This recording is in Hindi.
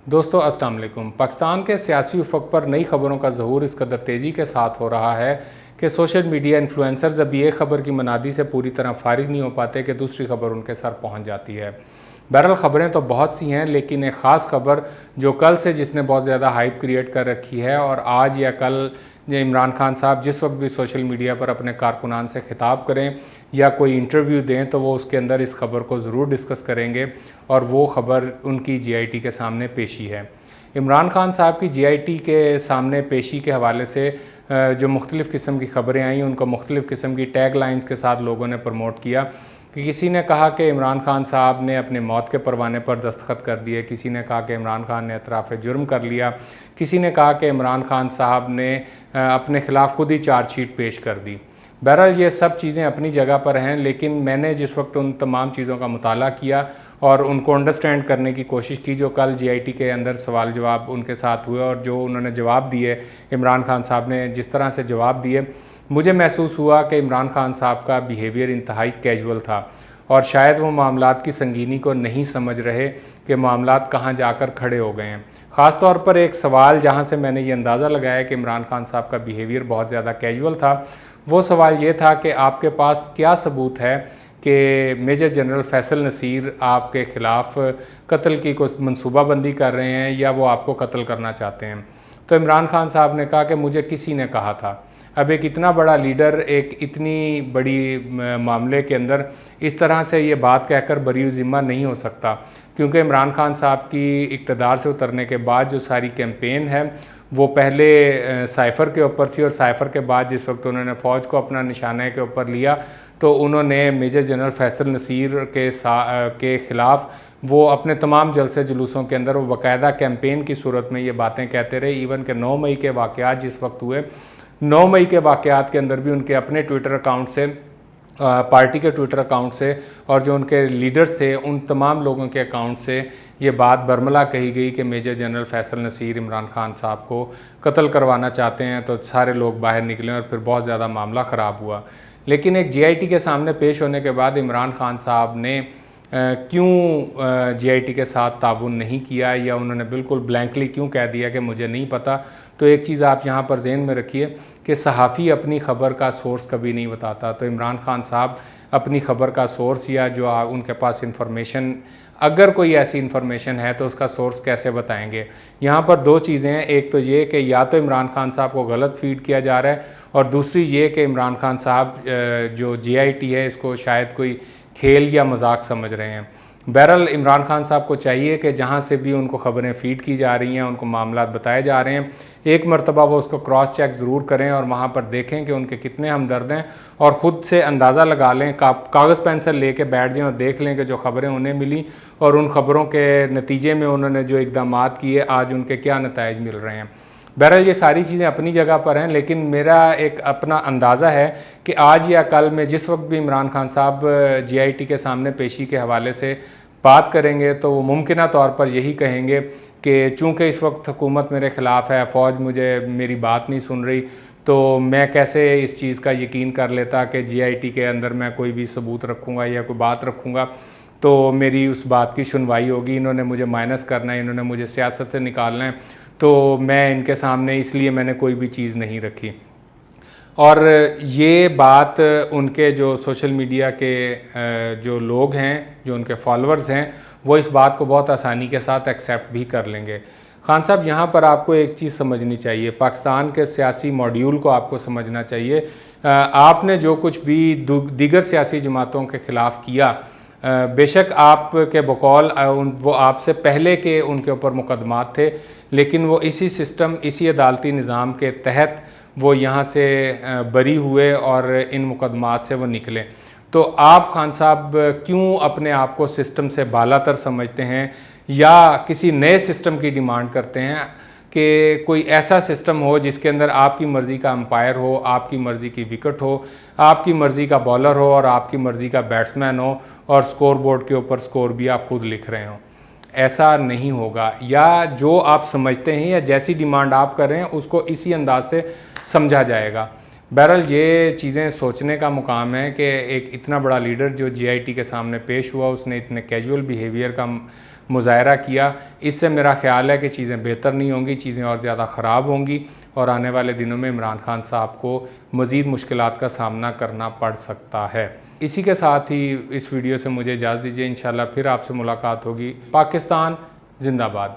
दोस्तों अस्सलाम वालेकुम। पाकिस्तान के सियासी उफ़क़ पर नई खबरों का ज़हूर इस कदर तेज़ी के साथ हो रहा है कि सोशल मीडिया इन्फ्लुएंसर्स अभी एक ख़बर की मनादी से पूरी तरह फ़ारिग नहीं हो पाते कि दूसरी खबर उनके सर पहुंच जाती है। बहरहाल ख़बरें तो बहुत सी हैं, लेकिन एक ख़ास खबर जो कल से जिसने बहुत ज़्यादा हाइप क्रिएट कर रखी है और आज या कल इमरान खान साहब जिस वक्त भी सोशल मीडिया पर अपने कारकुनान से ख़िताब करें या कोई इंटरव्यू दें तो वो उसके अंदर इस खबर को ज़रूर डिस्कस करेंगे और वो ख़बर उनकी GIT के सामने पेशी है। इमरान खान साहब की GIT के सामने पेशी के हवाले से जो मुख्तलिफ़ किस्म की ख़बरें आई उनको मुख्तलिफ़ किस्म की टैग लाइन्स के साथ लोगों ने प्रमोट किया कि किसी ने कहा कि इमरान खान साहब ने अपने मौत के परवाने पर दस्तखत कर दिए, किसी ने कहा कि इमरान खान ने एतराफ़ जुर्म कर लिया, किसी ने कहा कि इमरान खान साहब ने अपने ख़िलाफ़ खुद ही चार्जशीट पेश कर दी। बहरहाल ये सब चीज़ें अपनी जगह पर हैं, लेकिन मैंने जिस वक्त उन तमाम चीज़ों का मुताला किया और उनको अंडरस्टैंड करने की कोशिश की जो कल GIT के अंदर सवाल जवाब उनके साथ हुए और जो उन्होंने जवाब दिए, इमरान खान साहब ने जिस तरह से जवाब दिए, मुझे महसूस हुआ कि इमरान खान साहब का बिहेवियर इंतहाई कैजुअल था और शायद वो मामलात की संगीनी को नहीं समझ रहे कि मामलात कहाँ जाकर खड़े हो गए हैं। ख़ास तौर पर एक सवाल जहाँ से मैंने ये अंदाज़ा लगाया कि इमरान खान साहब का बिहेवियर बहुत ज़्यादा कैजुअल था, वो सवाल ये था कि आपके पास क्या सबूत है कि मेजर जनरल फैसल नसीर आपके ख़िलाफ़ कत्ल की कोई मनसूबाबंदी कर रहे हैं या वो आपको कत्ल करना चाहते हैं। तो इमरान खान साहब ने कहा कि मुझे किसी ने कहा था। अब एक इतना बड़ा लीडर एक इतनी बड़ी मामले के अंदर इस तरह से ये बात कहकर बरी ज़िम्मा नहीं हो सकता, क्योंकि इमरान खान साहब की इक़्तिदार से उतरने के बाद जो सारी कैंपेन है वो पहले साइफ़र के ऊपर थी और साइफ़र के बाद जिस वक्त उन्होंने फ़ौज को अपना निशाने के ऊपर लिया तो उन्होंने मेजर जनरल फैसल नसीर के ख़िलाफ़ वो अपने तमाम जलसे जुलूसों के अंदर वो बाकायदा कैंपेन की सूरत में ये बातें कहते रहे। इवन के 9 मई के वाक़यात जिस वक्त हुए, 9 मई के वाक़यात के अंदर भी उनके अपने ट्विटर अकाउंट से, पार्टी के ट्विटर अकाउंट से और जो उनके लीडर्स थे उन तमाम लोगों के अकाउंट से ये बात बरमला कही गई कि मेजर जनरल फैसल नसीर इमरान खान साहब को कत्ल करवाना चाहते हैं। तो सारे लोग बाहर निकले और फिर बहुत ज़्यादा मामला ख़राब हुआ। लेकिन एक GIT के सामने पेश होने के बाद इमरान खान साहब ने क्यों GIT के साथ ताउन नहीं किया या उन्होंने बिल्कुल ब्लैंकली क्यों कह दिया कि मुझे नहीं पता। तो एक चीज़ आप यहाँ पर ज़हन में रखिए कि सहाफ़ी अपनी ख़बर का सोर्स कभी नहीं बताता। तो इमरान खान साहब अपनी ख़बर का सोर्स या जो उनके पास इंफॉर्मेशन, अगर कोई ऐसी इन्फॉर्मेशन है तो उसका सोर्स कैसे बताएंगे। यहाँ पर दो चीज़ें हैं, एक तो ये कि या तो इमरान खान साहब को गलत फीड किया जा रहा है और दूसरी ये कि इमरान खान साहब जो GIT है इसको शायद कोई खेल या मजाक समझ रहे हैं। बहरहाल इमरान खान साहब को चाहिए कि जहाँ से भी उनको ख़बरें फ़ीड की जा रही हैं, उनको मामलात बताए जा रहे हैं, एक मरतबा वो उसको क्रॉस चेक ज़रूर करें और वहाँ पर देखें कि उनके कितने हमदर्द हैं और ख़ुद से अंदाज़ा लगा लें, कागज़ पेंसिल लेके बैठ जाएं और देख लें कि जो ख़बरें उन्हें मिली और उन ख़बरों के नतीजे में उन्होंने जो इक़दामात किए आज उनके क्या नताइज मिल रहे हैं। बहरहाल ये सारी चीज़ें अपनी जगह पर हैं, लेकिन मेरा एक अपना अंदाज़ा है कि आज या कल में जिस वक्त भी इमरान खान साहब GIT के सामने पेशी के हवाले से बात करेंगे तो वो मुमकिना तौर पर यही कहेंगे कि चूँकि इस वक्त हुकूमत मेरे ख़िलाफ़ है, फ़ौज मेरी बात नहीं सुन रही, तो मैं कैसे इस चीज़ का यकीन कर लेता कि GIT के अंदर मैं कोई भी सबूत रखूँगा या कोई बात रखूँगा तो मेरी उस बात की सुनवाई होगी। इन्होंने मुझे माइनस करना है, इन्होंने मुझे सियासत से निकालना है, तो मैं इनके सामने इसलिए मैंने कोई भी चीज़ नहीं रखी। और ये बात उनके जो सोशल मीडिया के जो लोग हैं, जो उनके फॉलोअर्स हैं, वो इस बात को बहुत आसानी के साथ एक्सेप्ट भी कर लेंगे। खान साहब यहाँ पर आपको एक चीज़ समझनी चाहिए, पाकिस्तान के सियासी मॉड्यूल को आपको समझना चाहिए। आपने जो कुछ भी दीगर सियासी जमातों के ख़िलाफ़ किया, बेशक आपके बकौल वो आपसे पहले के उनके ऊपर मुकदमात थे, लेकिन वो इसी सिस्टम, इसी अदालती निज़ाम के तहत वो यहाँ से बरी हुए और इन मुकदमात से वो निकले। तो आप खान साहब क्यों अपने आप को सिस्टम से बालातर समझते हैं या किसी नए सिस्टम की डिमांड करते हैं कि कोई ऐसा सिस्टम हो जिसके अंदर आपकी मर्ज़ी का अंपायर हो, आपकी मर्ज़ी की विकेट हो, आपकी मर्ज़ी का बॉलर हो और आपकी मर्ज़ी का बैट्समैन हो और स्कोर बोर्ड के ऊपर स्कोर भी आप खुद लिख रहे हो। ऐसा नहीं होगा, या जो आप समझते हैं या जैसी डिमांड आप कर रहे हैं उसको इसी अंदाज से समझा जाएगा। बहरहाल ये चीज़ें सोचने का मुकाम है कि एक इतना बड़ा लीडर जो GIT के सामने पेश हुआ, उसने इतने कैजुअल बिहेवियर का मुजाहरा किया। इससे मेरा ख्याल है कि चीज़ें बेहतर नहीं होंगी, चीज़ें और ज़्यादा ख़राब होंगी और आने वाले दिनों में इमरान खान साहब को मज़ीद मुश्किलात का सामना करना पड़ सकता है। इसी के साथ ही इस वीडियो से मुझे इजाज़त दीजिए। इंशाल्लाह फिर आपसे मुलाकात होगी। पाकिस्तान जिंदाबाद।